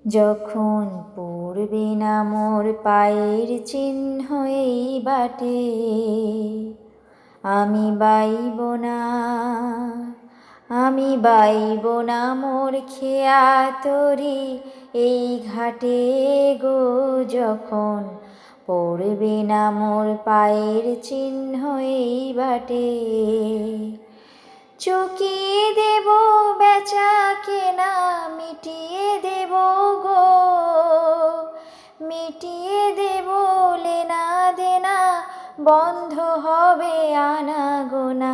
যখন পড়বে না মোর পায়ের চিহ্ন এই বাটে, আমি বাইব না, আমি বাইব না মোর খেয়া তরি এই ঘাটে গো। যখন পড়বে না মোর পায়ের চিহ্ন এই বাটে, চুকিয়ে দেব বেচা কেনা, মিটিয়ে দেব গো, মিটিয়ে দেব লেনা দেনা, বন্ধ হবে আনা গোনা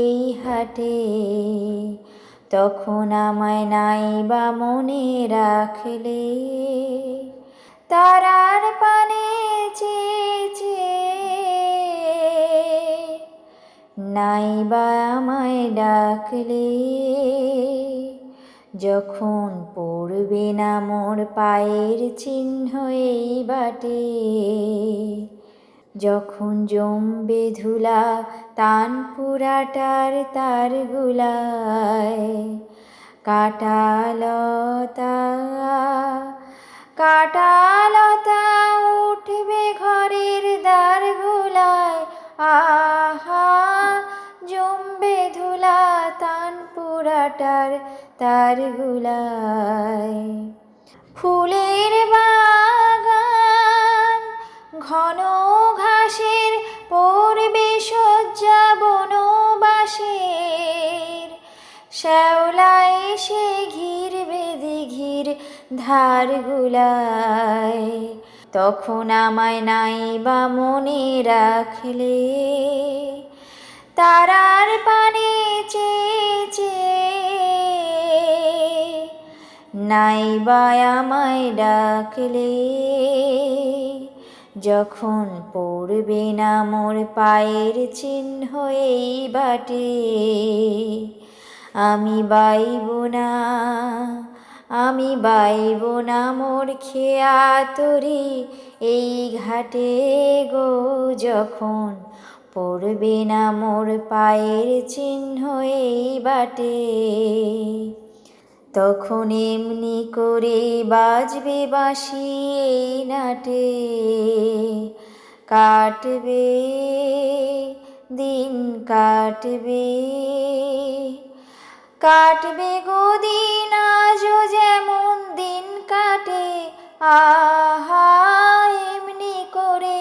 এই হাটে। তখন আমায় নাই বা মনে রাখলে, তারার পানে চেয়ে চেয়ে, নাই বা আমায় ডাকলে। যখন পড়বে না মোর পায়ের চিহ্ন এই বাটে, যখন জমবে ধুলা তানপুরাটার তারগুলায়, কাঁটালতা কাঁটালতা উঠবে ঘরের দ্বারগুলায়, আহা জমবে ধুলা তানপুরাটার তারগুলায়। ফুলের বাগান ঘন ঘাসের পড়বে শয্যা বনবাসের, শ্যাওলা এসে ঘিরবে দিঘির ধারগুলায়। তখন আমায় নাই বা মনে রাখলে, তারার পানে চেয়ে চেয়ে, নাই বা আমায় ডাকলে। যখন পড়বে না মোর পায়ের চিহ্ন এই বাটে, আমি বাইব না, আমি বাইব না মোর খেয়া তরি এই ঘাটে গো। যখন পড়বে না মোর পায়ের চিহ্ন এই বাটে, তখন এমনি করে বাজবে বাঁশি এই নাটে। কাটবে দিন কাটবে, কাটবে গো দিন আজও যেমন দিন কাটে, আহা এমনি করে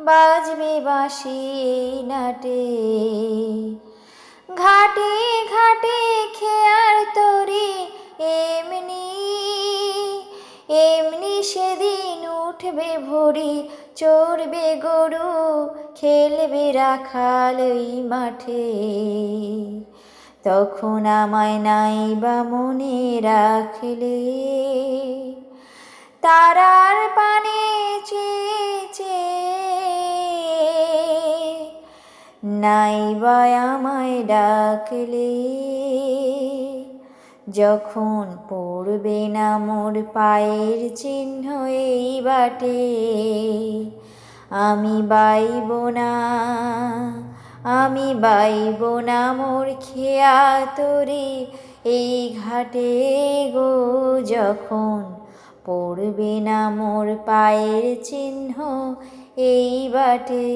বাজবে বাঁশি এই নাটে। ঘাটে ঘাটে খেয়ার তরি এমনি এমনি সেদিন উঠবে ভোরে, চড়বে গরু খেলবে রাখাল এই মাঠে। তখন আমায় নাই বা মনে রাখলে, তারার পানে চেয়ে চেয়ে, নাই বা আমায় ডাকলে। যখন পড়বে না মোর পায়ের চিহ্ন এই বাটে, আমি বাইব না, আমি বাইব না মোর খেয়া তরি এই ঘাটে গো। যখন পড়বে না মোর পায়ের চিহ্ন এই বাটে।